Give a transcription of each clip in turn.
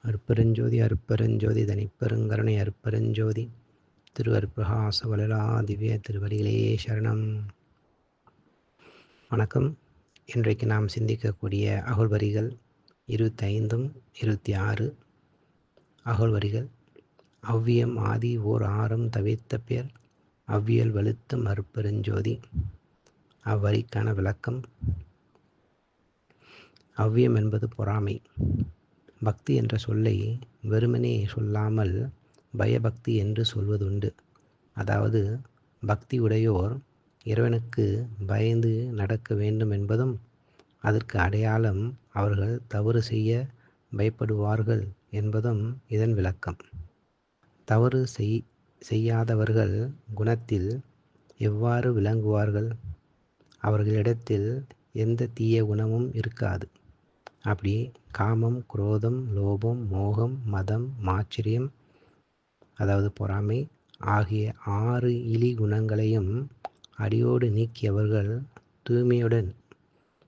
அருட்பெருஞ்சோதி அருட்பெருஞ்சோதி தனிப்பெருங்கருணை அருட்பெருஞ்சோதி திரு அருட்பிரகாச வளரா திவ்ய திருவடிகளே சரணம். வணக்கம். இன்றைக்கு நாம் சிந்திக்கக்கூடிய அகழ்வரிகள் 25 26. அகழ்வரிகள்: அவ்வியம் ஆதி ஓர் ஆறம் தவிர்த்த பேர் அவ்வியல் வலுத்தும் அருட்பெருஞ்சோதி. அவ்வரிக்கான விளக்கம்: அவ்வியம் என்பது பொறாமை. பக்தி என்ற சொல்லை வெறுமனே சொல்லாமல் பயபக்தி என்று சொல்வதுண்டு. அதாவது பக்தி உடையோர் இறைவனுக்கு பயந்து நடக்க வேண்டும் என்பதும், அதற்கு அடையாளம் அவர்கள் தவறு செய்ய பயப்படுவார்கள் என்பதும் இதன் விளக்கம். தவறு செய்யாதவர்கள் குணத்தில் எவ்வாறு விளங்குவார்கள்? அவர்களிடத்தில் எந்த தீய குணமும் இருக்காது. அப்படி காமம், குரோதம், லோபம், மோகம், மதம், மாச்சரியம் அதாவது பொறாமை ஆகிய 6 இழி குணங்களையும் அடியோடு நீக்கியவர்கள்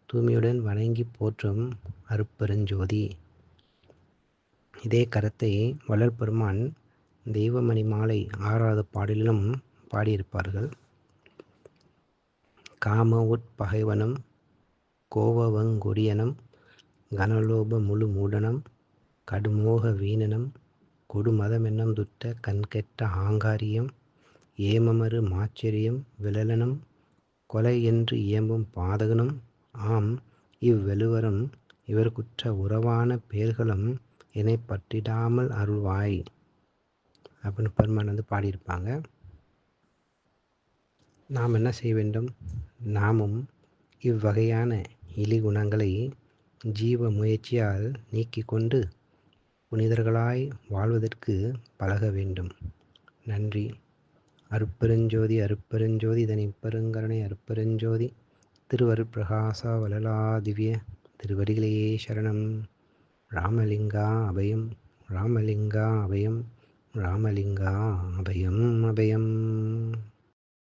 தூய்மையுடன் வணங்கி போற்றும் அருட்பெருஞ்சோதி. இதே கருத்தை வள்ளற்பெருமான் தெய்வமணி மாலை 6வது பாடலிலும் பாடியிருப்பார்கள். காம உட்பகைவனும் கோவவங்கொடியனும் கனலோப முழு மூடனம் கடுமோக வீணனம் கொடுமதமென்னும் துட்ட கண்கெட்ட ஆங்காரியம் ஏமமரு மாச்சரியம் விழலனும் கொலை என்று இயம்பும் பாதகனும் ஆம் இவ்வெழுவரும் இவர்குற்ற உறவான பேர்களும் என்னை பற்றிடாமல் அருள்வாய் அப்படின்னு பெருமான் பாடியிருப்பாங்க. நாம் என்ன செய்ய வேண்டும்? நாமும் இவ்வகையான இழிகுணங்களை ஜீவ முயற்சியால் நீக்கி கொண்டு புனிதர்களாய் வாழ்வதற்கு பழக வேண்டும். நன்றி. அருட்பெருஞ்சோதி அருட்பெருஞ்சோதி தனிப்பெருங்கருணை அருட்பெருஞ்சோதி திரு அருட்பிரகாச வளலா திவ்ய திருவடிகளே சரணம். ராமலிங்கா அபயம் ராமலிங்கா அபயம் ராமலிங்கா அபயம் அபயம்.